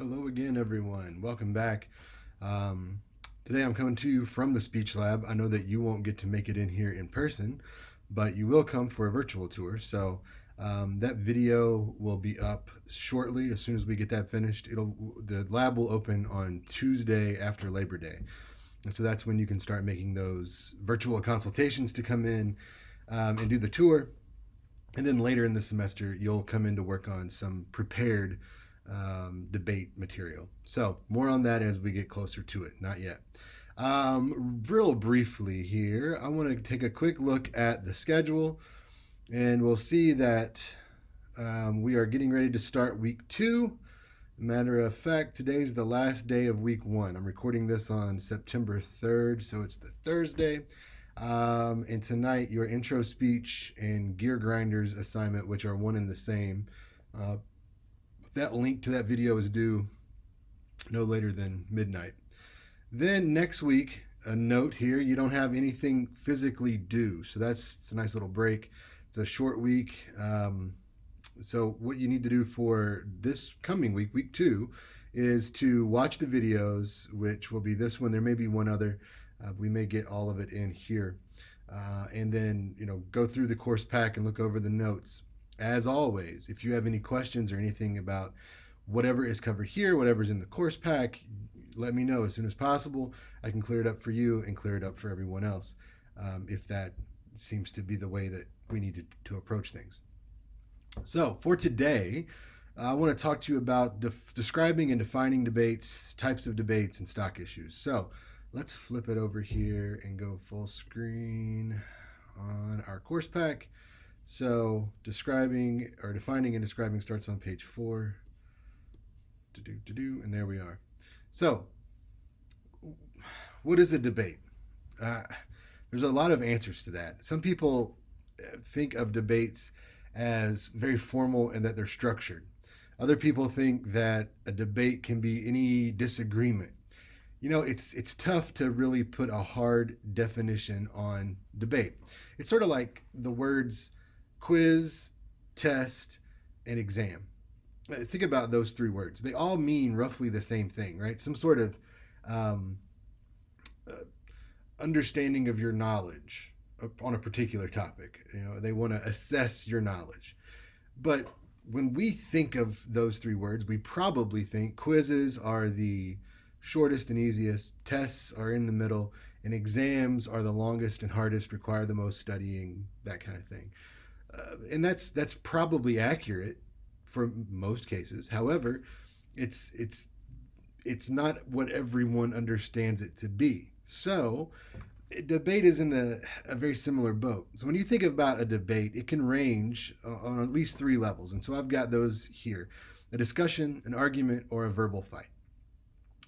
Hello again, everyone. Welcome back. Um, Today I'm coming to you from the Speech Lab. I know that you won't get to make it in here in person, but you will come for a virtual tour. So that video will be up shortly. As soon as we get that finished, the lab will open on Tuesday after Labor Day, and so that's when you can start making those virtual consultations to come in and do the tour. And then later in the semester, you'll come in to work on some prepared debate material. So, more on that as we get closer to it. Not yet. Real briefly here, I want to take a quick look at the schedule, and we'll see that we are getting ready to start week two. Matter of fact, today's the last day of week one. I'm recording this on September 3rd, so it's the Thursday. And tonight, your intro speech and Gear Grinders assignment, which are one and the same. Uh, that link to that video is due no later than midnight. Then next week, a note here, you don't have anything physically due. So it's a nice little break. It's a short week. So what you need to do for this coming week, week two, is to watch the videos, which will be this one. There may be one other. We may get all of it in here. And then, go through the course pack and look over the notes. As always, if you have any questions or anything about whatever is covered here, whatever's in the course pack, let me know as soon as possible. I can clear it up for you and clear it up for everyone else, if that seems to be the way that we need to approach things. So for today, I want to talk to you about describing and defining debates, types of debates, and stock issues. So let's flip it over here and go full screen on our course pack. So describing or defining and describing starts on page 4. And there we are. So what is a debate? There's a lot of answers to that. Some people think of debates as very formal and that they're structured. Other people think that a debate can be any disagreement. It's tough to really put a hard definition on debate. It's sort of like the words quiz, test, and exam. Think about those three words. They all mean roughly the same thing, right? Some sort of um, uh, understanding of your knowledge on a particular topic. They want to assess your knowledge. But when we think of those three words, we probably think quizzes are the shortest and easiest, tests are in the middle, and exams are the longest and hardest, require the most studying, that kind of thing. And that's probably accurate for most cases. However, it's not what everyone understands it to be. So debate is in a very similar boat. So when you think about a debate, it can range on at least three levels. And so I've got those here: a discussion, an argument, or a verbal fight.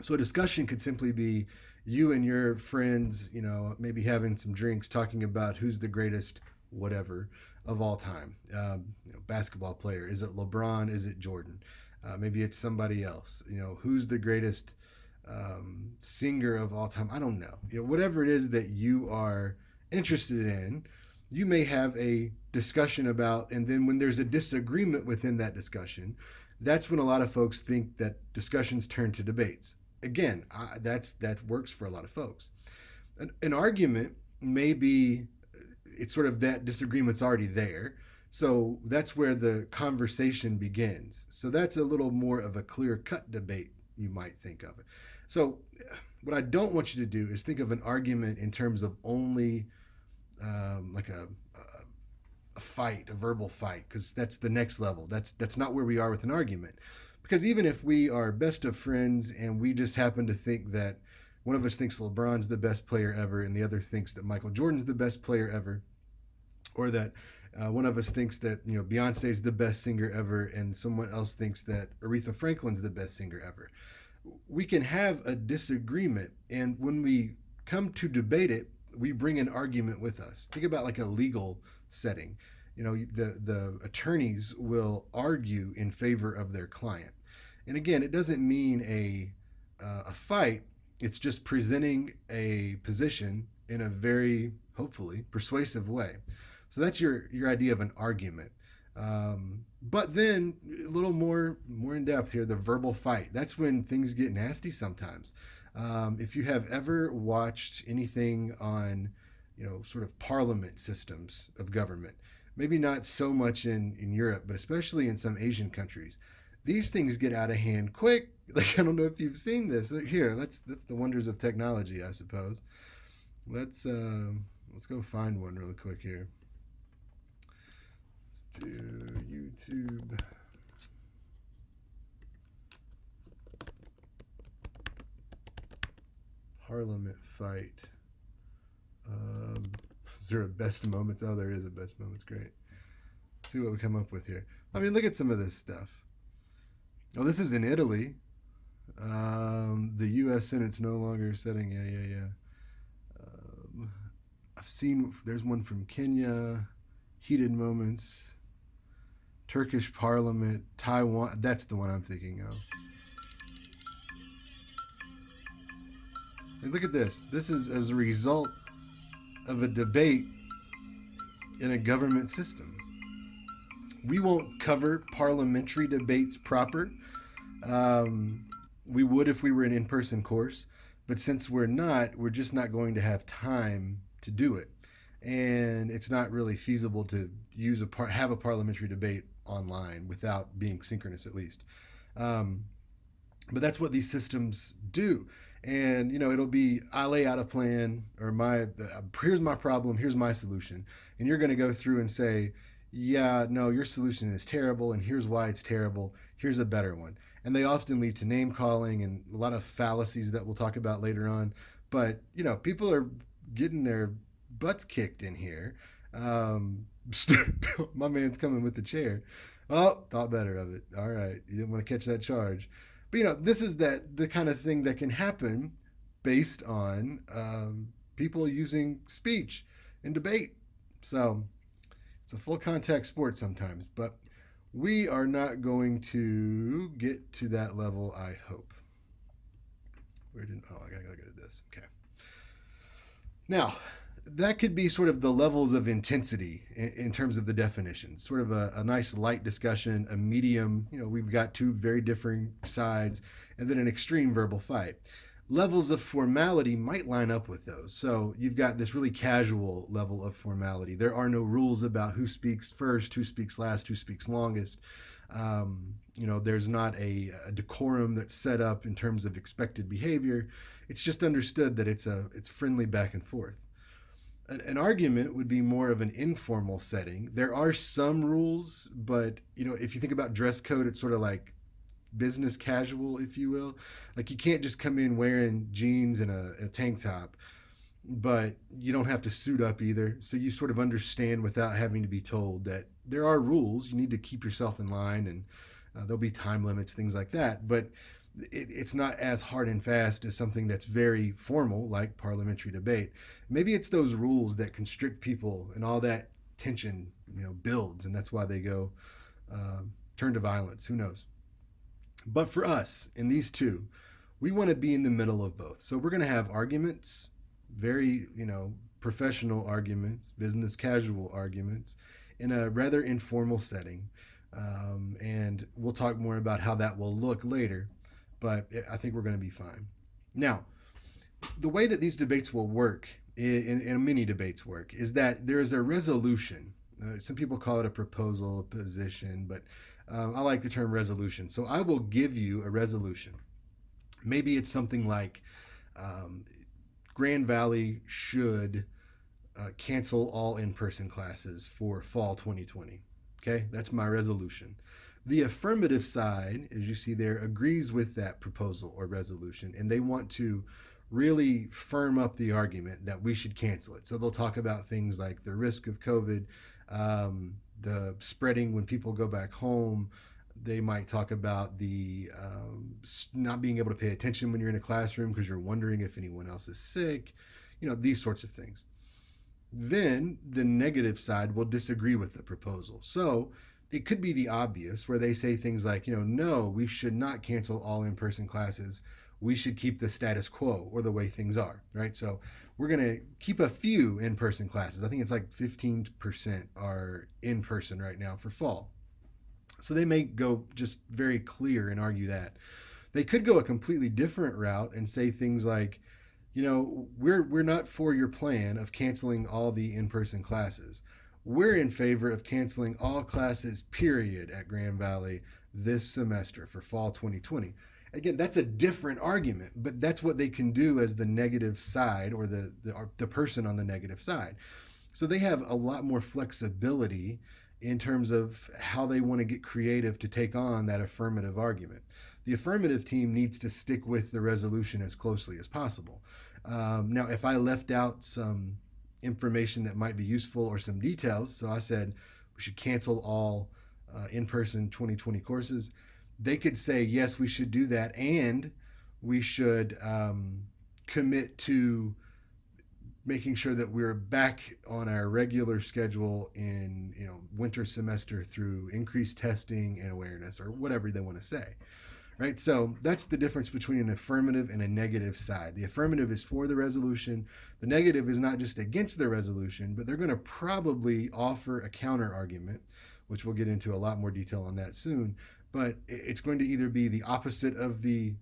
So a discussion could simply be you and your friends, maybe having some drinks, talking about who's the greatest whatever of all time. Basketball player. Is it LeBron? Is it Jordan? Maybe it's somebody else. Who's the greatest singer of all time? I don't know. Whatever it is that you are interested in, you may have a discussion about, and then when there's a disagreement within that discussion, that's when a lot of folks think that discussions turn to debates. Again, that works for a lot of folks. An argument may be, it's sort of that disagreement's already there. So that's where the conversation begins. So that's a little more of a clear cut debate, you might think of it. So, what I don't want you to do is think of an argument in terms of only like a fight, a verbal fight, because that's the next level. That's not where we are with an argument. Because even if we are best of friends and we just happen to think that one of us thinks LeBron's the best player ever and the other thinks that Michael Jordan's the best player ever, or that one of us thinks that Beyonce's the best singer ever and someone else thinks that Aretha Franklin's the best singer ever, we can have a disagreement, and when we come to debate it, we bring an argument with us. Think about like a legal setting. The attorneys will argue in favor of their client, and again, it doesn't mean a fight. It's just presenting a position in a very hopefully persuasive way. So that's your idea of an argument. But then a little more in depth here, the verbal fight. That's when things get nasty sometimes. If you have ever watched anything on, sort of parliament systems of government, maybe not so much in Europe, but especially in some Asian countries, these things get out of hand quick. Like I don't know if you've seen this. Here, that's the wonders of technology, I suppose. Let's uh, let's go find one really quick here. Let's do YouTube Parliament fight. Um, is there a best moments? Oh, there is a best moments. Great. Let's see what we come up with here. I mean, look at some of this stuff. Oh, this is in Italy. The U.S. Senate's no longer setting. Yeah, yeah, yeah. Um, I've seen. There's one from Kenya. Heated moments. Turkish Parliament. Taiwan. That's the one I'm thinking of. And look at this. This is as a result of a debate in a government system. We won't cover parliamentary debates proper. Um, we would if we were an in person course, but since we're not, we're just not going to have time to do it. And it's not really feasible to have a parliamentary debate online without being synchronous, at least. Um, but that's what these systems do. And it'll be I lay out a plan, or here's my problem, here's my solution, and you're going to go through and say, yeah, no, your solution is terrible, and here's why it's terrible, here's a better one. And they often lead to name calling and a lot of fallacies that we'll talk about later on. But people are getting their butts kicked in here. um, my man's coming with the chair. Oh, thought better of it. All right, you didn't want to catch that charge. But this is the kind of thing that can happen based on people using speech in debate. So it's a full contact sport sometimes, but we are not going to get to that level, I hope. I gotta get this. Okay. Now, that could be sort of the levels of intensity in terms of the definition. Sort of a nice light discussion, a medium, we've got two very differing sides, and then an extreme verbal fight. Levels of formality might line up with those. So you've got this really casual level of formality. There are no rules about who speaks first, who speaks last, who speaks longest. There's not a decorum that's set up in terms of expected behavior. It's just understood that it's friendly back and forth. An argument would be more of an informal setting. There are some rules, but if you think about dress code, it's sort of like business casual, if you will. Like you can't just come in wearing jeans and a tank top, but you don't have to suit up either. So you sort of understand without having to be told that there are rules. You need to keep yourself in line, and there'll be time limits, things like that. But it's not as hard and fast as something that's very formal like parliamentary debate. Maybe it's those rules that constrict people, and all that tension builds, and that's why they go uh, turn to violence. Who knows? But for us in these two, we want to be in the middle of both. So we're going to have arguments, very professional arguments, business casual arguments, in a rather informal setting. And we'll talk more about how that will look later, but I think we're going to be fine. Now, the way that these debates will work, in many debates work, is that there is a resolution. Some people call it a proposal, a position, but I like the term resolution. So I will give you a resolution. Maybe it's something like um, Grand Valley should cancel all in person classes for fall 2020. Okay, that's my resolution. The affirmative side, as you see there, agrees with that proposal or resolution, and they want to really firm up the argument that we should cancel it. So they'll talk about things like the risk of COVID, the spreading when people go back home. They might talk about the not being able to pay attention when you're in a classroom because you're wondering if anyone else is sick, these sorts of things. Then the negative side will disagree with the proposal. So it could be the obvious where they say things like, no, we should not cancel all in person classes. we should keep the status quo or the way things are, right? So we're going to keep a few in-person classes. I think it's like 15% are in person right now for fall. So they may go just very clear and argue that. They could go a completely different route and say things like, we're not for your plan of canceling all the in-person classes. We're in favor of canceling all classes, period, at Grand Valley this semester for fall 2020. Again, that's a different argument, but that's what they can do as the negative side, or the person on the negative side. So they have a lot more flexibility in terms of how they want to get creative to take on that affirmative argument. The affirmative team needs to stick with the resolution as closely as possible. Now, if I left out some information that might be useful or some details, so I said we should cancel all in person 2020 courses, they could say, yes, we should do that, and we should commit to making sure that we're back on our regular schedule in winter semester through increased testing and awareness, or whatever they want to say, right? So that's the difference between an affirmative and a negative side. The affirmative is for the resolution. The negative is not just against the resolution, but they're going to probably offer a counter argument, which we'll get into a lot more detail on that soon. But it's going to either be the opposite of the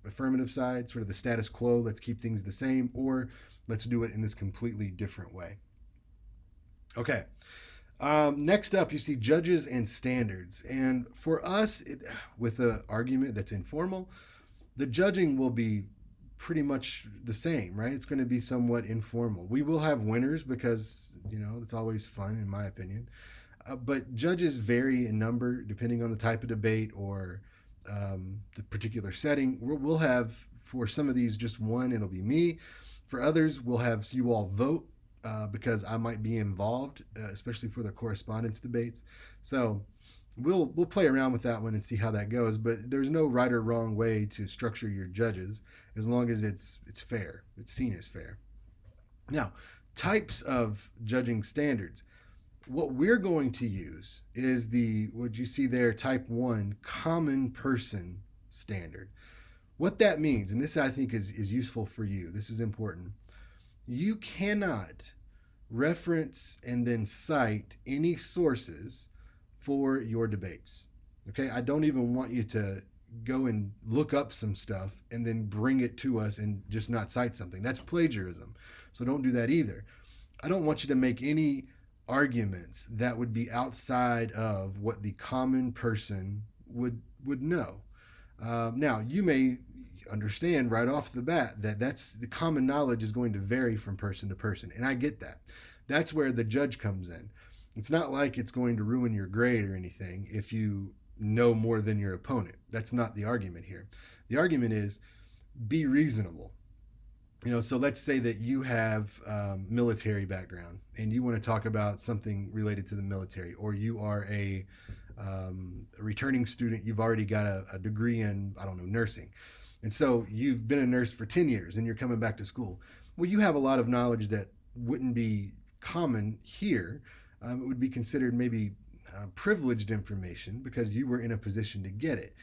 affirmative side, sort of the status quo, let's keep things the same, or let's do it in this completely different way. Okay. Next up, you see judges and standards. And for us, with an argument that's informal, the judging will be pretty much the same, right? It's going to be somewhat informal. We will have winners because, it's always fun, in my opinion. But judges vary in number depending on the type of debate or the particular setting. We'll have, for some of these, just one, it'll be me. For others, we'll have you all vote because I might be involved, especially for the correspondence debates. So we'll play around with that one and see how that goes. But there's no right or wrong way to structure your judges as long as it's fair. It's seen as fair. Now, types of judging standards. What we're going to use is what you see there, type 1, common person standard. What that means, and this I think is useful for you, this is important. You cannot reference and then cite any sources for your debates. Okay, I don't even want you to go and look up some stuff and then bring it to us and just not cite something. That's plagiarism. So don't do that either. I don't want you to make any arguments that would be outside of what the common person would know. Now, you may understand right off the bat that that's the common knowledge is going to vary from person to person, and I get that. That's where the judge comes in. It's not like it's going to ruin your grade or anything if you know more than your opponent. That's not the argument here. The argument is be reasonable. So let's say that you have military background and you want to talk about something related to the military, or you are a returning student. You've already got a degree in, I don't know, nursing. And so you've been a nurse for 10 years and you're coming back to school. Well, you have a lot of knowledge that wouldn't be common here. It would be considered maybe privileged information because you were in a position to get it.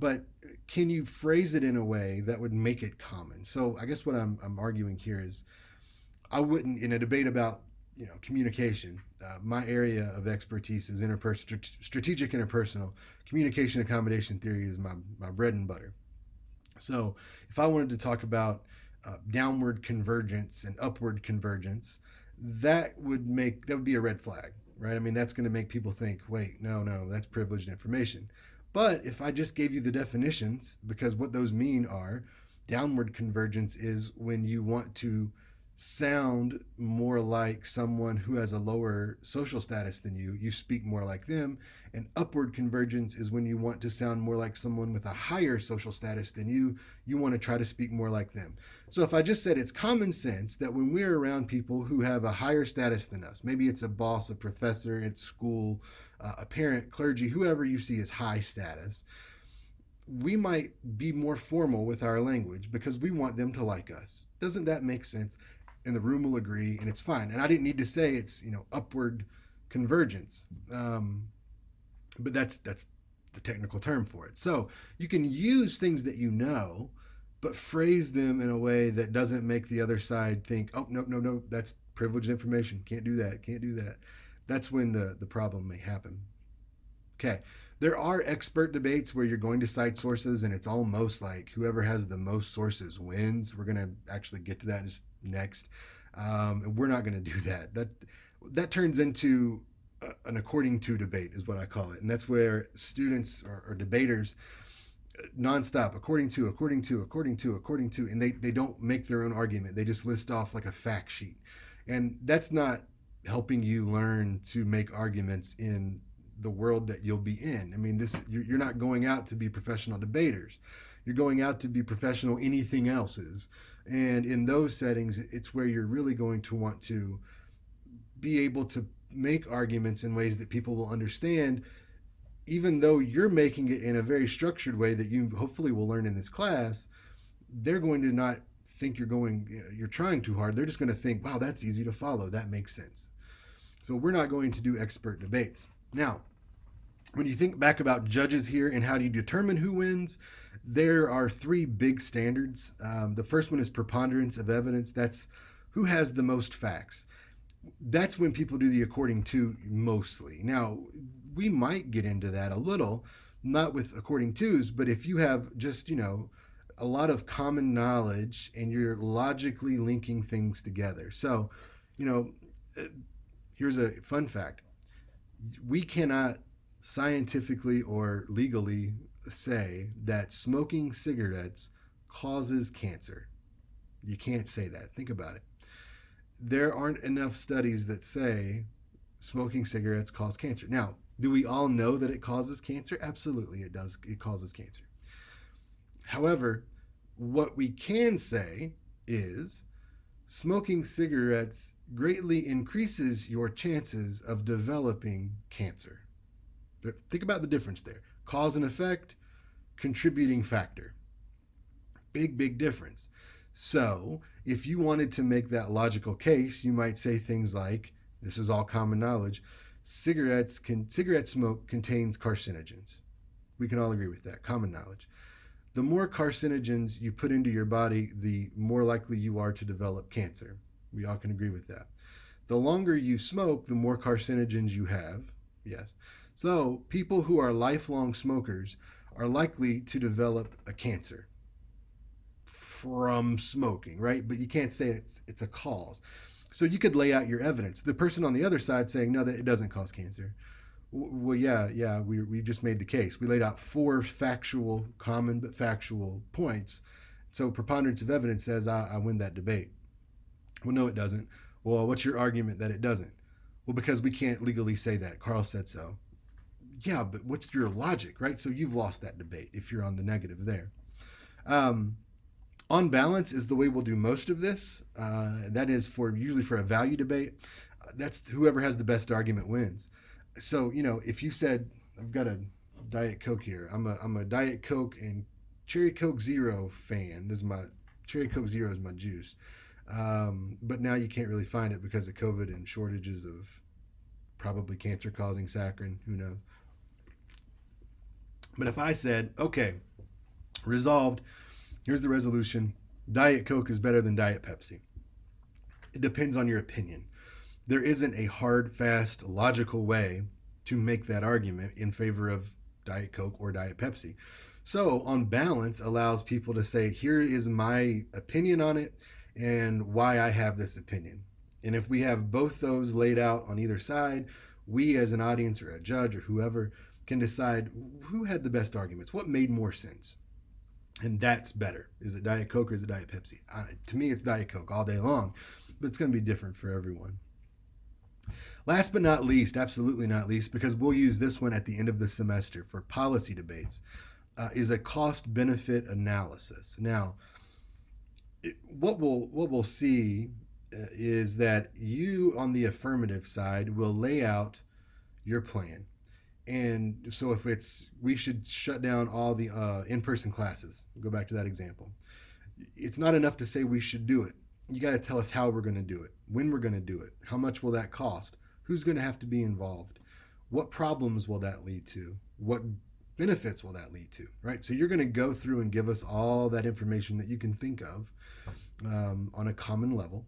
But can you phrase it in a way that would make it common? So I guess what I'm arguing here is I wouldn't, in a debate about communication, my area of expertise is strategic interpersonal communication. Accommodation theory is my bread and butter. So if I wanted to talk about downward convergence and upward convergence, that would be a red flag, right? I mean, that's going to make people think, wait, no, that's privileged information. But if I just gave you the definitions, because what those mean are, downward convergence is when you want to sound more like someone who has a lower social status than you speak more like them. And upward convergence is when you want to sound more like someone with a higher social status than you want to try to speak more like them. So if I just said it's common sense that when we're around people who have a higher status than us, maybe it's a boss, a professor at school, a parent, clergy, whoever you see as high status, we might be more formal with our language because we want them to like us. Doesn't that make sense? And the room will agree, and it's fine. And I didn't need to say it's upward convergence, but that's the technical term for it. So you can use things that you know, but phrase them in a way that doesn't make the other side think, oh, no, no, no, that's privileged information. Can't do that. Can't do that. That's when the problem may happen. Okay. There are expert debates where you're going to cite sources and it's almost like whoever has the most sources wins. We're going to actually get to that just next. And we're not going to do that. That turns into an according to debate is what I call it. And that's where students or debaters nonstop, according to, and they don't make their own argument. They just list off like a fact sheet. And that's not helping you learn to make arguments in the world that you'll be in. I mean, you're not going out to be professional debaters. You're going out to be professional anything else's. And in those settings, it's where you're really going to want to be able to make arguments in ways that people will understand, even though you're making it in a very structured way that you hopefully will learn in this class. They're going to not think you're trying too hard. They're just going to think, wow, that's easy to follow. That makes sense. So we're not going to do expert debates. Now, when you think back about judges here and how do you determine who wins, there are three big standards. The first one is preponderance of evidence. That's who has the most facts. That's when people do the according to mostly. Now, we might get into that a little, not with according to's, but if you have just, a lot of common knowledge and you're logically linking things together. So, here's a fun fact. We cannot scientifically or legally say that smoking cigarettes causes cancer. You can't say that. Think about it. There aren't enough studies that say smoking cigarettes cause cancer. Now, do we all know that it causes cancer? Absolutely, it does. It causes cancer. However, what we can say is smoking cigarettes greatly increases your chances of developing cancer. Think about the difference there. Cause and effect, contributing factor. Big, big difference. So, if you wanted to make that logical case, you might say things like, this is all common knowledge, cigarette smoke contains carcinogens. We can all agree with that, common knowledge. The more carcinogens you put into your body, the more likely you are to develop cancer. We all can agree with that. The longer you smoke, the more carcinogens you have. Yes. So people who are lifelong smokers are likely to develop a cancer from smoking, right? But you can't say it's a cause. So you could lay out your evidence. The person on the other side saying, no, that it doesn't cause cancer. Well, yeah, we just made the case. We laid out four common but factual points. So preponderance of evidence says I win that debate. Well, no, it doesn't. Well, what's your argument that it doesn't? Well, because we can't legally say that. Carl said so. Yeah, but what's your logic, right? So you've lost that debate if you're on the negative there. On balance is the way we'll do most of this. That is usually for a value debate. That's whoever has the best argument wins. So, if you said, I've got a Diet Coke here. I'm a Diet Coke and Cherry Coke Zero fan. Cherry Coke Zero is my juice. But now you can't really find it because of COVID and shortages of probably cancer-causing saccharin. Who knows? But if I said, okay, resolved, here's the resolution. Diet Coke is better than Diet Pepsi. It depends on your opinion. There isn't a hard, fast, logical way to make that argument in favor of Diet Coke or Diet Pepsi. So, on balance, allows people to say, here is my opinion on it and why I have this opinion. And if we have both those laid out on either side, we as an audience or a judge or whoever can decide who had the best arguments, what made more sense. And that's better. Is it Diet Coke or is it Diet Pepsi? To me, it's Diet Coke all day long, but it's going to be different for everyone. Last but not least, absolutely not least, because we'll use this one at the end of the semester for policy debates, is a cost-benefit analysis. Now, what we'll see is that you, on the affirmative side, will lay out your plan. And so if we should shut down all the in-person classes, we'll go back to that example. It's not enough to say we should do it. You got to tell us how we're going to do it, when we're going to do it, how much will that cost, who's going to have to be involved, what problems will that lead to, what benefits will that lead to, right? So you're going to go through and give us all that information that you can think of on a common level.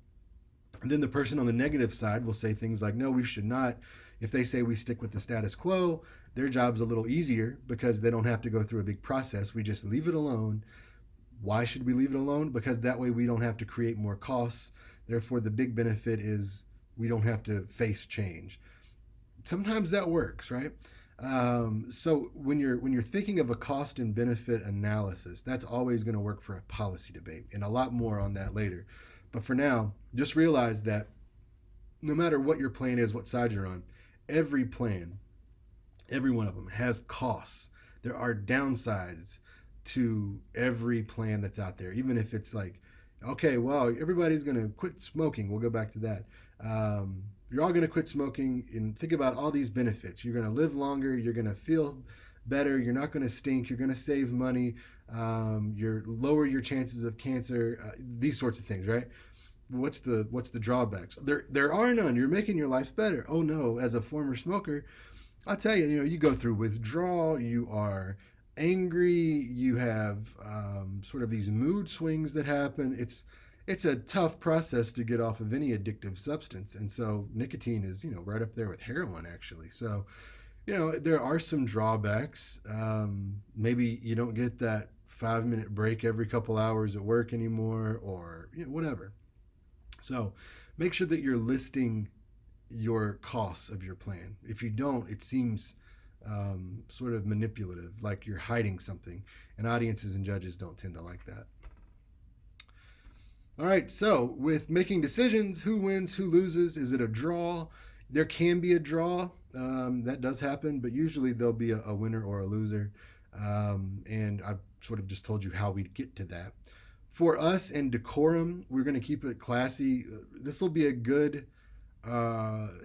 And then the person on the negative side will say things like, no, we should not. If they say we stick with the status quo, their job's a little easier because they don't have to go through a big process. We just leave it alone. Why should we leave it alone? Because that way we don't have to create more costs. Therefore, the big benefit is we don't have to face change. Sometimes that works, right? So when you're thinking of a cost and benefit analysis, that's always going to work for a policy debate, and a lot more on that later. But for now, just realize that no matter what your plan is, what side you're on, every plan, every one of them has costs. There are downsides to every plan that's out there, even if it's like, okay, well, everybody's going to quit smoking. We'll go back to that. You're all going to quit smoking and think about all these benefits. You're going to live longer. You're going to feel better. You're not going to stink. You're going to save money. You're lower your chances of cancer. These sorts of things, right? What's the drawbacks? There are none. You're making your life better. Oh no, as a former smoker, I'll tell you, you go through withdrawal. You are angry. You have sort of these mood swings that happen. It's a tough process to get off of any addictive substance, and so nicotine is right up there with heroin actually. So there are some drawbacks. Maybe you don't get that 5-minute break every couple hours at work anymore, or whatever. So make sure that you're listing your costs of your plan. If you don't, it seems sort of manipulative, like you're hiding something, and audiences and judges don't tend to like that. All right, so with making decisions, who wins, who loses? Is it a draw? There can be a draw. That does happen, but usually there'll be a winner or a loser. And I've sort of just told you how we get to that. For us and decorum, we're going to keep it classy. This will be a good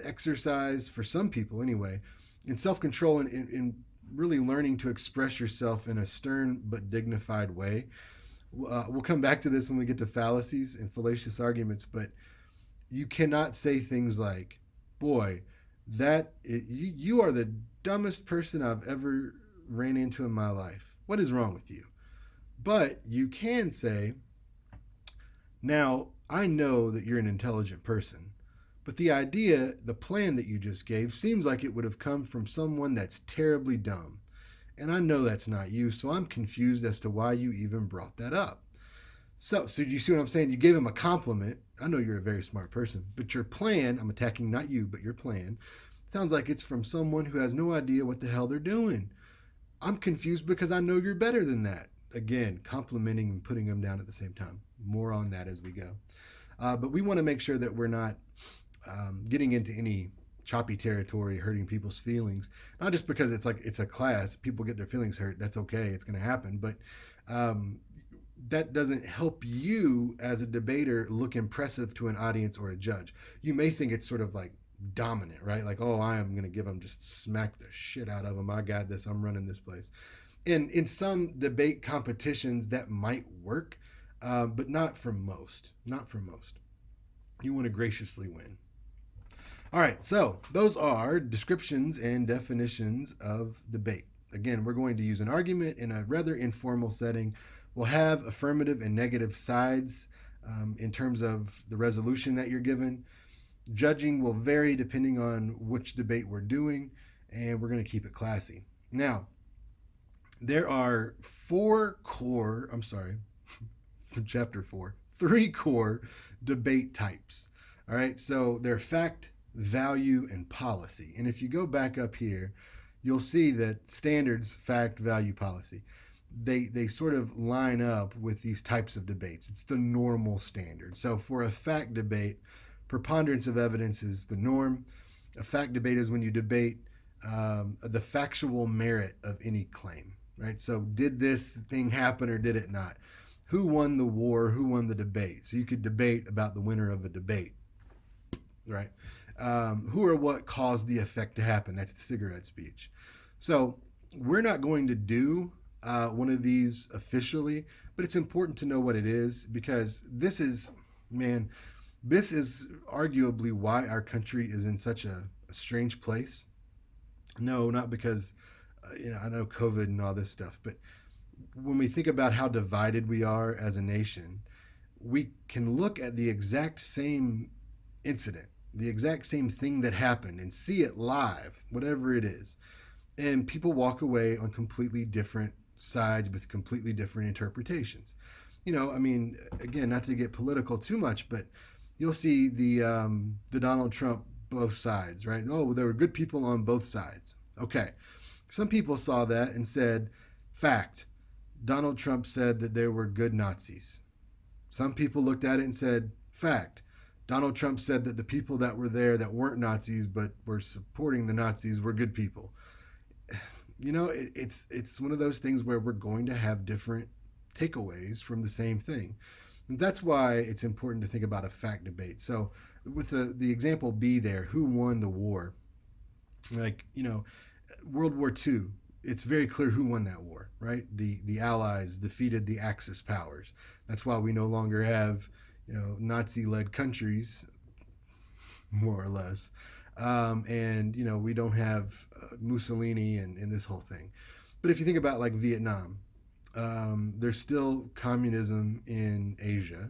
exercise for some people anyway, in self-control and in really learning to express yourself in a stern but dignified way. We'll come back to this when we get to fallacies and fallacious arguments, but you cannot say things like, boy, you are the dumbest person I've ever ran into in my life. What is wrong with you? But you can say, now, I know that you're an intelligent person, but the plan that you just gave seems like it would have come from someone that's terribly dumb. And I know that's not you, so I'm confused as to why you even brought that up. So do you see what I'm saying? You gave him a compliment. I know you're a very smart person, but your plan, I'm attacking not you, but your plan, sounds like it's from someone who has no idea what the hell they're doing. I'm confused because I know you're better than that. Again, complimenting and putting them down at the same time. More on that as we go. But we want to make sure that we're not getting into any choppy territory, hurting people's feelings. Not just because it's a class, people get their feelings hurt. That's okay. It's going to happen. But that doesn't help you as a debater look impressive to an audience or a judge. You may think it's sort of like dominant, right? Like, oh, I am going to give them, just smack the shit out of them. I got this. I'm running this place. And in some debate competitions, that might work, but not for most. Not for most. You want to graciously win. All right, so those are descriptions and definitions of debate. Again, we're going to use an argument in a rather informal setting. We'll have affirmative and negative sides in terms of the resolution that you're given. Judging will vary depending on which debate we're doing, and we're going to keep it classy. Now, there are chapter 4, 3 core debate types. All right, so they're fact, value, and policy. And if you go back up here, you'll see that standards, fact, value, policy, they sort of line up with these types of debates. It's the normal standard. So for a fact debate, preponderance of evidence is the norm. A fact debate is when you debate the factual merit of any claim, right? So did this thing happen or did it not? Who won the war? Who won the debate? So you could debate about the winner of a debate, right? Who or what caused the effect to happen? That's the cigarette speech. So we're not going to do one of these officially, but it's important to know what it is, because this is arguably why our country is in such a strange place. No, not because I know COVID and all this stuff, but when we think about how divided we are as a nation, we can look at the exact same incident, the exact same thing that happened, and see it live, whatever it is. And people walk away on completely different sides with completely different interpretations. I mean, again, not to get political too much, but you'll see the Donald Trump both sides, right? Oh, there were good people on both sides. Okay, some people saw that and said, fact, Donald Trump said that there were good Nazis. Some people looked at it and said, fact, Donald Trump said that the people that were there that weren't Nazis but were supporting the Nazis were good people. It's one of those things where we're going to have different takeaways from the same thing. And that's why it's important to think about a fact debate. So, with the example B there, who won the war? Like, World War II, it's very clear who won that war, right? The Allies defeated the Axis powers. That's why we no longer have, Nazi-led countries, more or less. And we don't have Mussolini and this whole thing. But if you think about like Vietnam, there's still communism in Asia,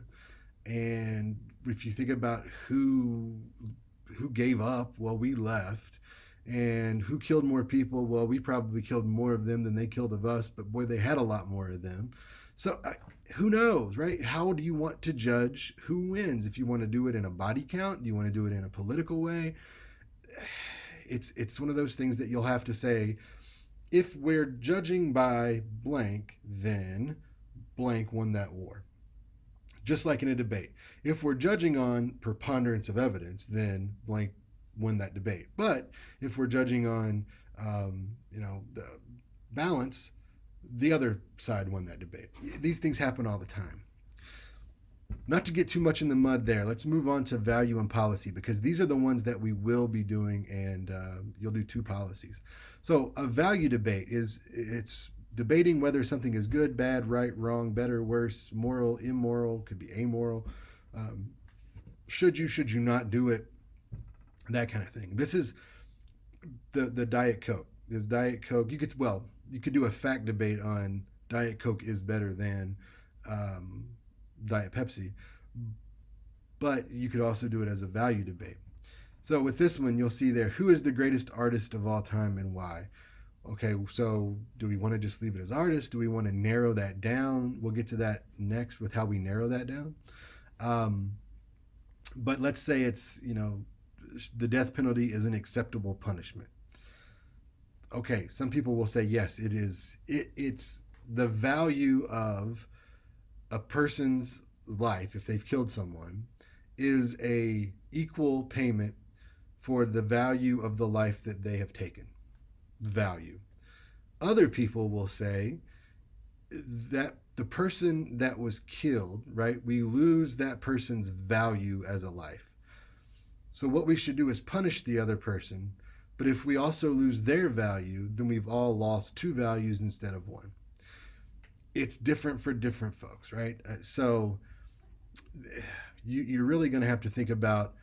and if you think about who gave up, well, we left. And who killed more people? Well, we probably killed more of them than they killed of us, but boy, they had a lot more of them. So who knows, right? How do you want to judge who wins? If you want to do it in a body count, do you want to do it in a political way? It's one of those things that you'll have to say, if we're judging by blank, then blank won that war. Just like in a debate. If we're judging on preponderance of evidence, then blank won that debate. But if we're judging on, the balance, the other side won that debate. These things happen all the time. Not to get too much in the mud there, let's move on to value and policy, because these are the ones that we will be doing, and you'll do two policies. So a value debate it's debating whether something is good, bad, right, wrong, better, worse, moral, immoral, could be amoral. Should you not do it? That kind of thing. This is the Diet Coke. Is Diet Coke? You could do a fact debate on Diet Coke is better than Diet Pepsi, but you could also do it as a value debate. So with this one, you'll see there, who is the greatest artist of all time and why? Okay, so do we want to just leave it as artist? Do we want to narrow that down? We'll get to that next with how we narrow that down. But let's say it's, the death penalty is an acceptable punishment. Okay, some people will say, yes, it is. It's the value of a person's life, if they've killed someone, is a equal payment for the value of the life that they have taken. Value. Other people will say that the person that was killed, right, we lose that person's value as a life. So what we should do is punish the other person, but if we also lose their value, then we've all lost two values instead of one. It's different for different folks, right? So you're really going to have to think about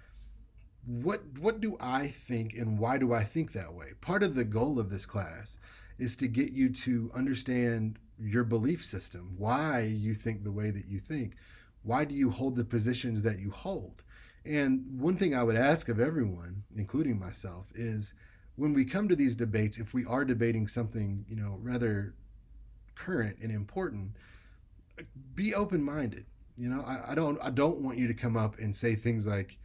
what do I think and why do I think that way? Part of the goal of this class is to get you to understand your belief system, why you think the way that you think. Why do you hold the positions that you hold? And one thing I would ask of everyone, including myself, is when we come to these debates, if we are debating something, rather current and important, be open-minded. I don't want you to come up and say things like,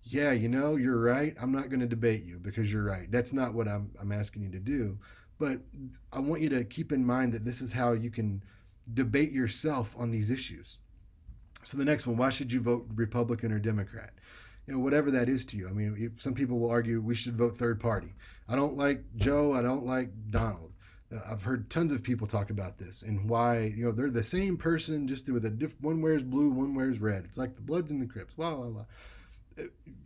yeah, you're right. I'm not going to debate you because you're right. That's not what I'm asking you to do. But I want you to keep in mind that this is how you can debate yourself on these issues. So the next one, why should you vote Republican or Democrat? Whatever that is to you. I mean, some people will argue we should vote third party. I don't like Joe. I don't like Donald. I've heard tons of people talk about this and why, they're the same person, just with one wears blue, one wears red. It's like the Bloods and the Crips. Blah, blah, blah.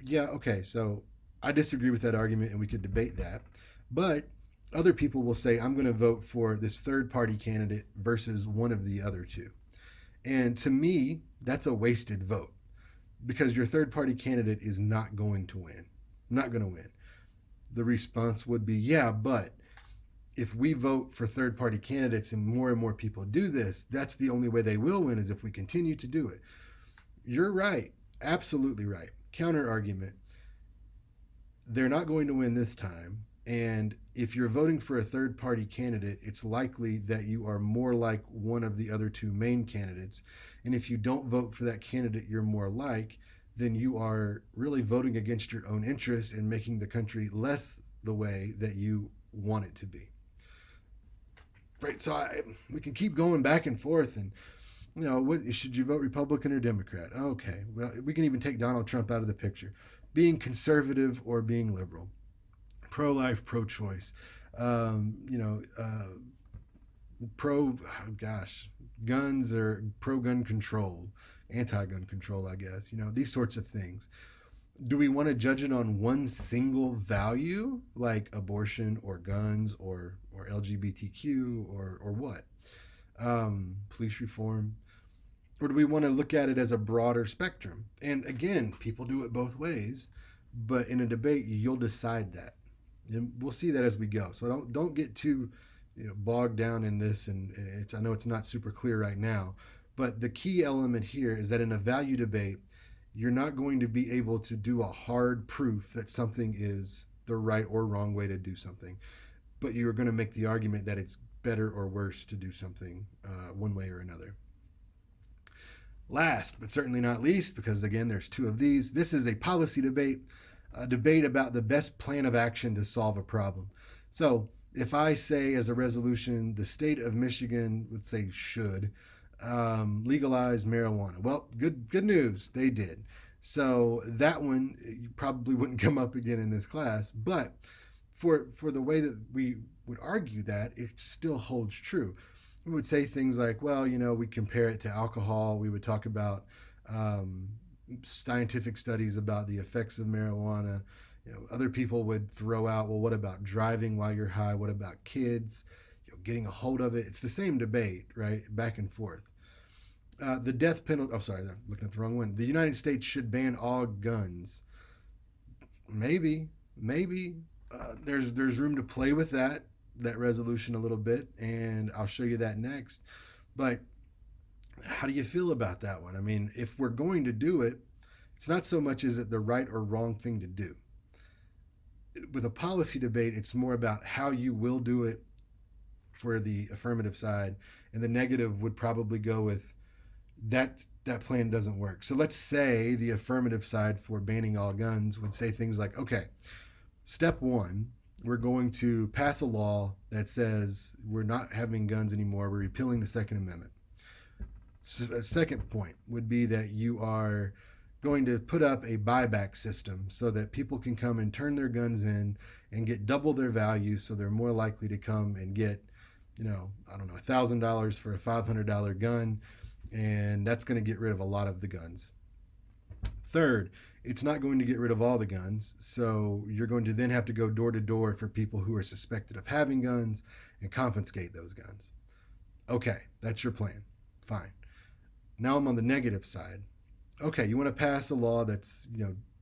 Yeah, okay, so I disagree with that argument and we could debate that. But other people will say, I'm going to vote for this third party candidate versus one of the other two. And to me, that's a wasted vote because your third party candidate is not going to win. Not going to win. The response would be, yeah, but if we vote for third party candidates and more people do this, that's the only way they will win, is if we continue to do it. You're right. Absolutely right. Counter argument: they're not going to win this time. And if you're voting for a third party candidate, it's likely that you are more like one of the other two main candidates. And if you don't vote for that candidate you're more like, then you are really voting against your own interests and making the country less the way that you want it to be. Right. So we can keep going back and forth. And, what should you vote, Republican or Democrat? Okay. Well, we can even take Donald Trump out of the picture. Being conservative or being liberal, pro life, pro choice, um, you know, uh, pro, gosh, guns or pro gun control, anti gun control, I guess, these sorts of things. Do we want to judge it on one single value like abortion or guns or LGBTQ or what? Police reform? Or do we want to look at it as a broader spectrum? And again, people do it both ways, but in a debate, you'll decide that. And we'll see that as we go. So don't get too bogged down in this. And I know it's not super clear right now, but the key element here is that in a value debate, you're not going to be able to do a hard proof that something is the right or wrong way to do something, but you're going to make the argument that it's better or worse to do something one way or another. Last but certainly not least, because again, there's two of these, this is a policy debate, a debate about the best plan of action to solve a problem. So if I say as a resolution, the state of Michigan, let's say, should legalize marijuana. Well, good news, they did. So that one you probably wouldn't come up again in this class, but for the way that we would argue that, it still holds true. We would say things like, well, we compare it to alcohol. We would talk about um, scientific studies about the effects of marijuana. Other people would throw out, well, what about driving while you're high? What about kids? Getting a hold of it. It's the same debate, right? Back and forth. The death penalty. Oh, sorry, I'm looking at the wrong one. The United States should ban all guns. Maybe. There's room to play with that resolution a little bit, and I'll show you that next. But how do you feel about that one? I mean, if we're going to do it, it's not so much is it the right or wrong thing to do. With a policy debate, it's more about how you will do it for the affirmative side, and the negative would probably go with that plan doesn't work. So let's say the affirmative side for banning all guns would say things like, okay, step one, we're going to pass a law that says we're not having guns anymore. We're repealing the Second Amendment. So a second point would be that you are going to put up a buyback system so that people can come and turn their guns in and get double their value, so they're more likely to come and get, I don't know, $1,000 for a $500 gun, and that's going to get rid of a lot of the guns. Third, it's not going to get rid of all the guns, so you're going to then have to go door to door for people who are suspected of having guns and confiscate those guns. Okay, that's your plan. Fine. Now I'm on the negative side. Okay, you want to pass a law that's,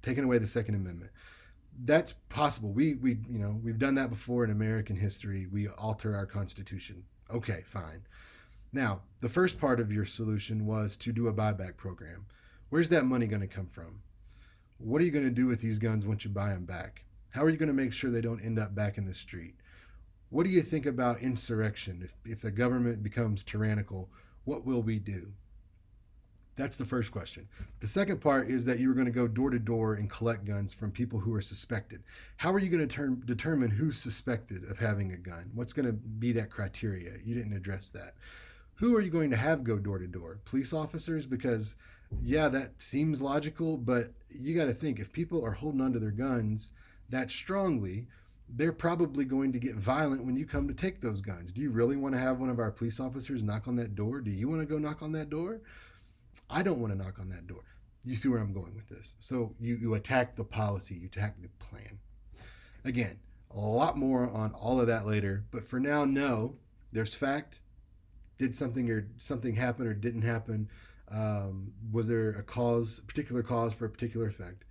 taking away the Second Amendment. That's possible. We've done that before in American history. We alter our Constitution. Okay, fine. Now, the first part of your solution was to do a buyback program. Where's that money going to come from? What are you going to do with these guns once you buy them back? How are you going to make sure they don't end up back in the street? What do you think about insurrection? If the government becomes tyrannical, what will we do? That's the first question. The second part is that you were going to go door to door and collect guns from people who are suspected. How are you going to determine who's suspected of having a gun? What's going to be that criteria? You didn't address that. Who are you going to have go door to door? Police officers? Because, yeah, that seems logical, but you got to think, if people are holding onto their guns that strongly, they're probably going to get violent when you come to take those guns. Do you really want to have one of our police officers knock on that door? Do you want to go knock on that door? I don't want to knock on that door. You see where I'm going with this. So you attack the policy, you attack the plan. Again, a lot more on all of that later, but for now, no, there's fact. Did something happen or didn't happen? Was there a particular cause for a particular effect?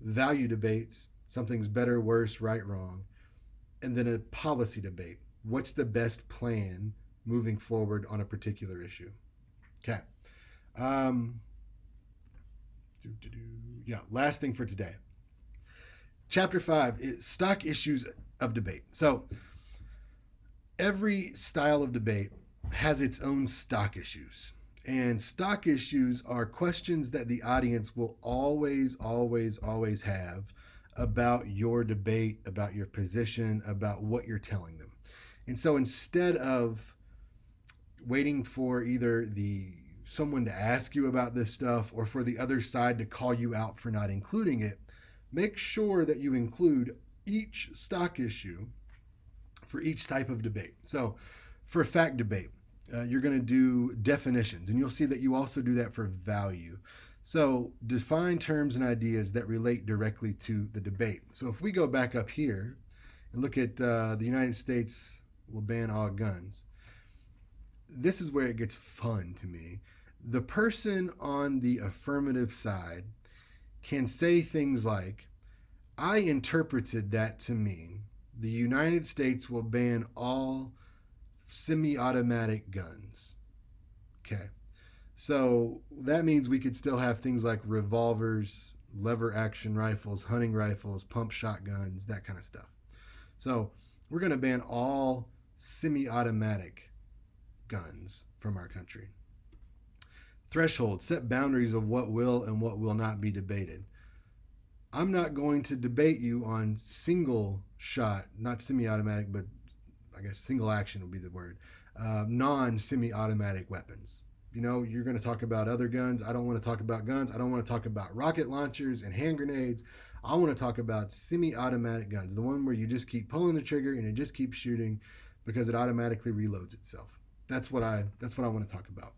Value debates, something's better, worse, right, wrong. And then a policy debate. what's the best plan moving forward on a particular issue. Okay. Um, yeah, last thing for today. Chapter 5 is stock issues of debate. So, every style of debate has its own stock issues. And stock issues are questions that the audience will always, always, always have about your debate, about your position, about what you're telling them. And so instead of waiting for either the someone to ask you about this stuff or for the other side to call you out for not including it, make sure that you include each stock issue for each type of debate. So, for a fact debate, you're going to do definitions, and you'll see that you also do that for value. So, define terms and ideas that relate directly to the debate. So, if we go back up here and look at the United States will ban all guns, this is where it gets fun to me. The person on the affirmative side can say things like, I interpreted that to mean the United States will ban all semi automatic guns. Okay. So that means we could still have things like revolvers, lever action rifles, hunting rifles, pump shotguns, that kind of stuff. So we're going to ban all semi automatic guns from our country. Threshold, set boundaries of what will and what will not be debated. I'm not going to debate you on single shot, not semi automatic, but I guess single action would be the word, non semi automatic weapons. You know, you're going to talk about other guns. I don't want to talk about guns. I don't want to talk about rocket launchers and hand grenades. I want to talk about semi automatic guns, the one where you just keep pulling the trigger and it just keeps shooting because it automatically reloads itself. That's what I want to talk about.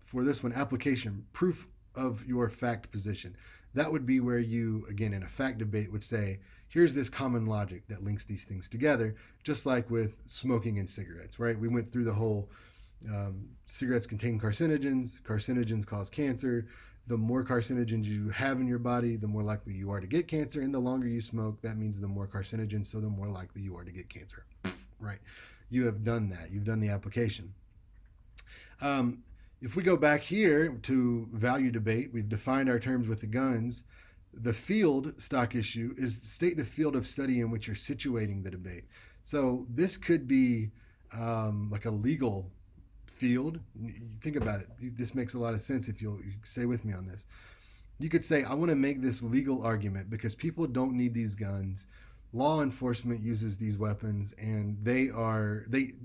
For this one, application, proof of your fact position. That would be where you, again, in a fact debate, would say, here's this common logic that links these things together, just like with smoking and cigarettes, right? We went through the whole cigarettes contain carcinogens, carcinogens cause cancer. The more carcinogens you have in your body, the more likely you are to get cancer. And the longer you smoke, that means the more carcinogens, so the more likely you are to get cancer, right? You have done that. You've done the application. If we go back here to value debate, we've defined our terms with the guns. The field stock issue is state the field of study in which you're situating the debate. So this could be like a legal field. Think about it. This makes a lot of sense if you'll stay with me on this. You could say, I want to make this legal argument because people don't need these guns. Law enforcement uses these weapons, and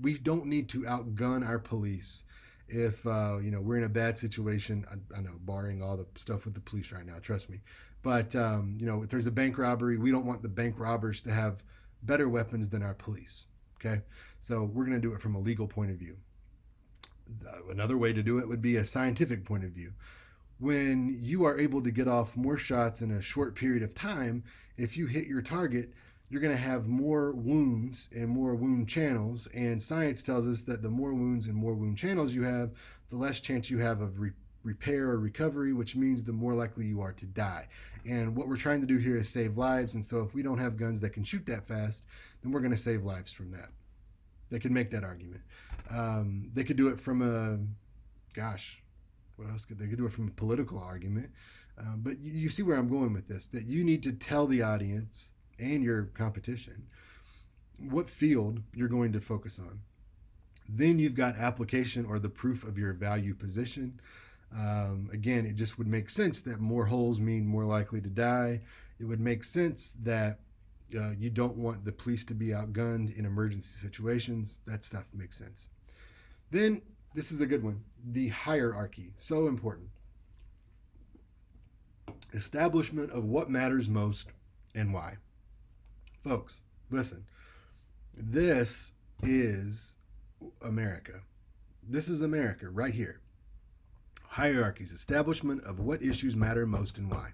we don't need to outgun our police if we're in a bad situation. I know, barring all the stuff with the police right now, trust me. But if there's a bank robbery, we don't want the bank robbers to have better weapons than our police. Okay, so we're going to do it from a legal point of view. Another way to do it would be a scientific point of view. When you are able to get off more shots in a short period of time, if you hit your target, you're going to have more wounds and more wound channels. And science tells us that the more wounds and more wound channels you have, the less chance you have of repair or recovery, which means the more likely you are to die. And what we're trying to do here is save lives. And so if we don't have guns that can shoot that fast, then we're going to save lives from that. They could make that argument. They could do it from what else could they could do it from a political argument. But you see where I'm going with this, that you need to tell the audience and your competition what field you're going to focus on. Then you've got application or the proof of your value position. Again, it just would make sense that more holes mean more likely to die. It would make sense that you don't want the police to be outgunned in emergency situations. That stuff makes sense. Then, this is a good one, the hierarchy, so important. Establishment of what matters most and why. Folks, listen, this is America. This is America right here. Hierarchies, establishment of what issues matter most and why.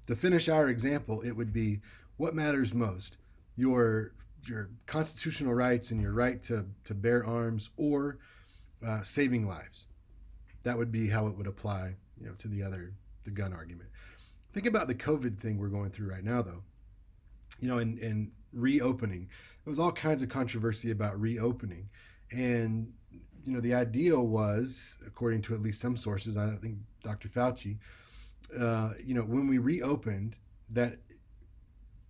To finish our example, it would be what matters most, your constitutional rights and your right to bear arms, or saving lives. That would be how it would apply, to the gun argument. Think about the COVID thing we're going through right now, though. and reopening. There was all kinds of controversy about reopening, and the idea was, according to at least some sources, I think Dr. Fauci, when we reopened, that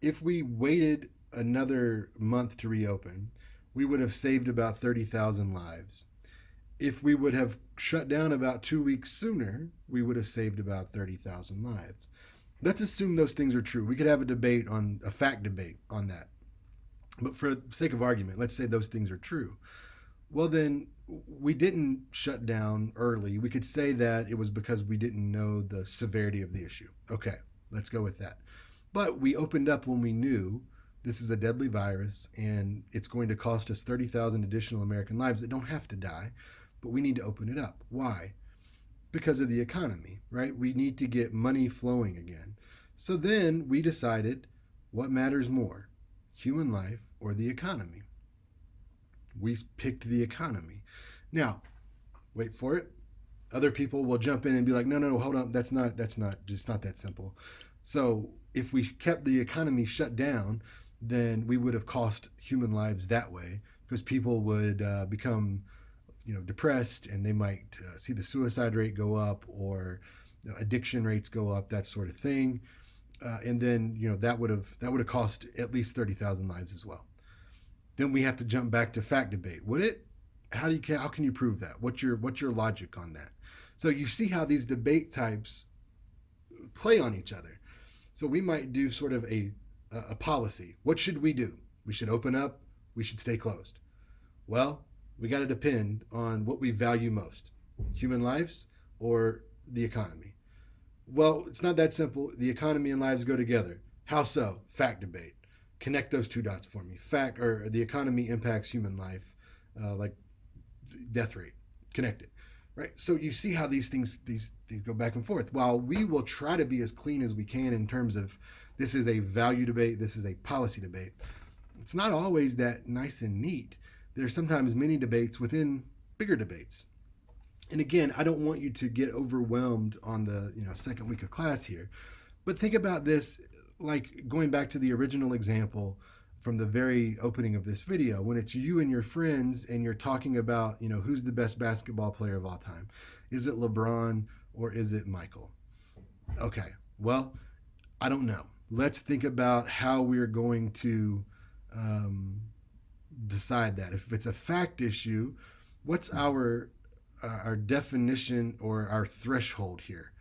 if we waited another month to reopen, we would have saved about 30,000 lives. If we would have shut down about 2 weeks sooner, we would have saved about 30,000 lives. Let's assume those things are true. We could have a fact debate on that. But for the sake of argument, let's say those things are true. Well, then we didn't shut down early. We could say that it was because we didn't know the severity of the issue. Okay, let's go with that. But we opened up when we knew this is a deadly virus and it's going to cost us 30,000 additional American lives that don't have to die, but we need to open it up. Why? Because of the economy, right? We need to get money flowing again. So then we decided, what matters more, human life or the economy? We picked the economy. Now, wait for it. Other people will jump in and be like, no, no, no, hold on. Just not that simple. So if we kept the economy shut down, then we would have cost human lives that way, because people would become depressed, and they might see the suicide rate go up, or addiction rates go up, that sort of thing. And then that would have cost at least 30,000 lives as well. Then we have to jump back to fact debate. Would it? How can you prove that? What's your logic on that? So you see how these debate types play on each other. So we might do sort of a policy. What should we do? We should open up. We should stay closed. Well, we got to depend on what we value most: human lives or the economy. Well, it's not that simple. The economy and lives go together. How so? Fact debate. Connect those two dots for me. Fact, or the economy impacts human life, like death rate. Connect it, right? So you see how these go back and forth. While we will try to be as clean as we can in terms of, this is a value debate, this is a policy debate, it's not always that nice and neat. There's sometimes many debates within bigger debates. And again, I don't want you to get overwhelmed on the second week of class here, but think about this, like going back to the original example from the very opening of this video, when it's you and your friends and you're talking about who's the best basketball player of all time. Is it LeBron or is it Michael? Okay, well, I don't know. Let's think about how we're going to decide that. If it's a fact issue, what's our definition or our threshold here?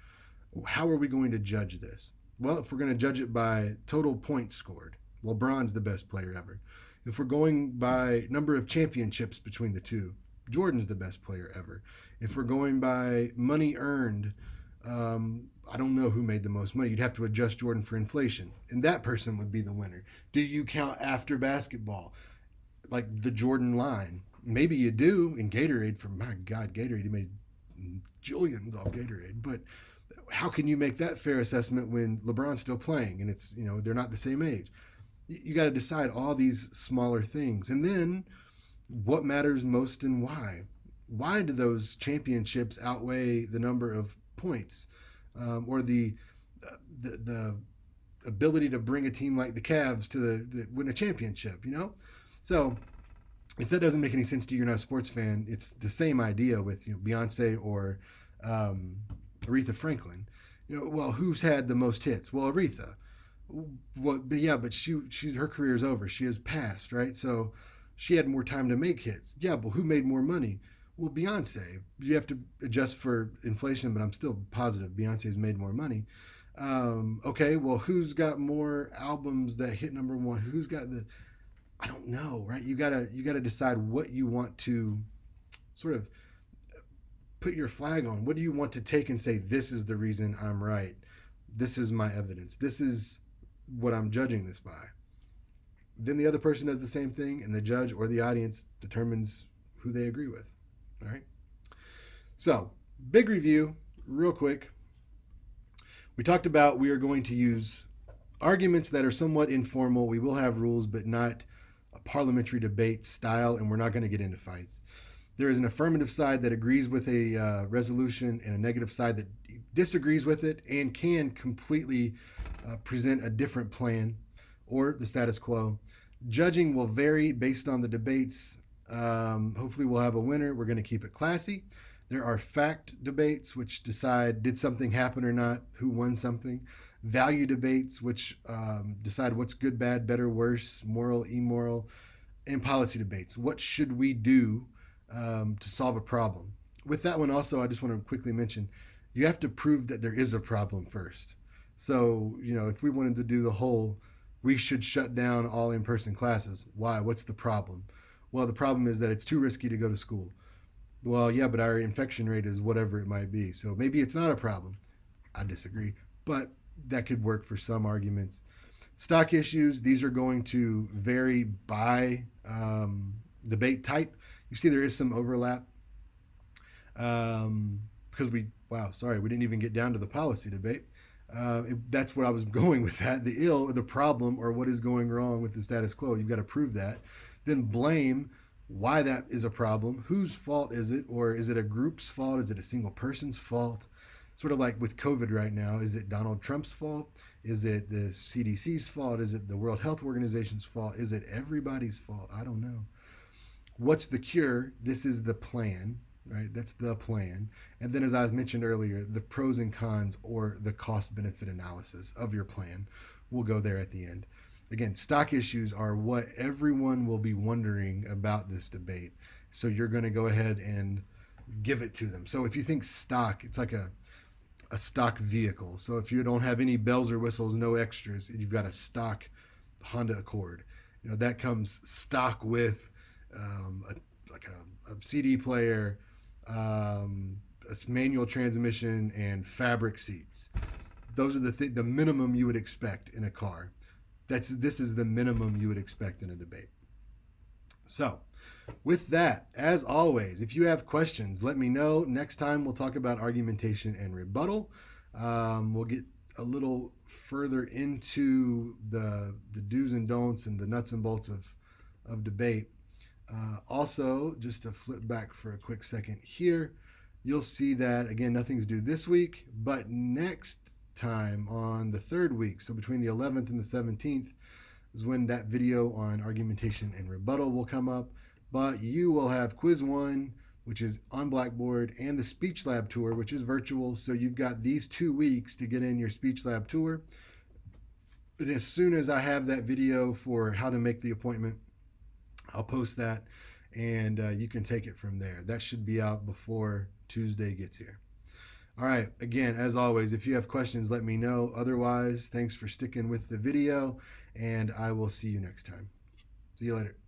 How are we going to judge this? Well, if we're going to judge it by total points scored, LeBron's the best player ever. If we're going by number of championships between the two, Jordan's the best player ever. If we're going by money earned, I don't know who made the most money. You'd have to adjust Jordan for inflation, and that person would be the winner. Do you count after basketball, like the Jordan line? Maybe you do in Gatorade. For my God, Gatorade, he made jillions off Gatorade. But how can you make that fair assessment when LeBron's still playing and it's they're not the same age? You got to decide all these smaller things, and then what matters most and why. Why do those championships outweigh the number of points, or the ability to bring a team like the Cavs to win a championship? So if that doesn't make any sense to you, you're not a sports fan. It's the same idea with Beyonce or Aretha Franklin. Well, who's had the most hits? Well, Aretha. Well, but yeah, but she's her career's over. She has passed, right? So she had more time to make hits. Yeah, but who made more money? Well, Beyonce. You have to adjust for inflation, but I'm still positive Beyonce's made more money. Okay, well, who's got more albums that hit number one? Who's got the? I don't know, right? You gotta decide what you want to sort of put your flag on. What do you want to take and say, this is the reason I'm right? This is my evidence. This is what I'm judging this by. Then the other person does the same thing, and the judge or the audience determines who they agree with. All right. So, big review, real quick. We talked about we are going to use arguments that are somewhat informal. We will have rules, but not a parliamentary debate style, and we're not going to get into fights. There is an affirmative side that agrees with a resolution and a negative side that disagrees with it and can completely present a different plan or the status quo. Judging will vary based on the debates. Hopefully, we'll have a winner. We're going to keep it classy. There are fact debates, which decide did something happen or not, who won something. Value debates, which decide what's good, bad, better, worse, moral, immoral. And policy debates. What should we do to solve a problem? With that one, also, I just want to quickly mention you have to prove that there is a problem first. So, if we wanted to do the whole, we should shut down all in person classes. Why? What's the problem? Well, the problem is that it's too risky to go to school. Well, yeah, but our infection rate is whatever it might be. So maybe it's not a problem. I disagree, but that could work for some arguments. Stock issues, these are going to vary by debate type. You see, there is some overlap because we didn't even get down to the policy debate. That's what I was going with that. The problem, or what is going wrong with the status quo. You've got to prove that. Then blame why that is a problem. Whose fault is it? Or is it a group's fault? Is it a single person's fault? Sort of like with COVID right now, is it Donald Trump's fault? Is it the CDC's fault? Is it the World Health Organization's fault? Is it everybody's fault? I don't know. What's the cure? This is the plan, right? That's the plan. And then, as I mentioned earlier, the pros and cons or the cost benefit analysis of your plan. We'll go there at the end. Again, stock issues are what everyone will be wondering about this debate. So you're going to go ahead and give it to them. So if you think stock, it's like a stock vehicle. So if you don't have any bells or whistles, no extras, you've got a stock Honda Accord. That comes stock with a CD player, a manual transmission, and fabric seats. Those are the minimum you would expect in a car. This is the minimum you would expect in a debate. So, with that, as always, if you have questions, let me know. Next time, we'll talk about argumentation and rebuttal. We'll get a little further into the do's and don'ts and the nuts and bolts of debate. Also, just to flip back for a quick second here, you'll see that, again, nothing's due this week, but next time on the third week, so between the 11th and the 17th, is when that video on argumentation and rebuttal will come up. But you will have quiz 1, which is on Blackboard, and the Speech Lab tour, which is virtual. So you've got these 2 weeks to get in your Speech Lab tour. And as soon as I have that video for how to make the appointment, I'll post that, and you can take it from there. That should be out before Tuesday gets here. All right, again, as always, if you have questions, let me know. Otherwise, thanks for sticking with the video, and I will see you next time. See you later.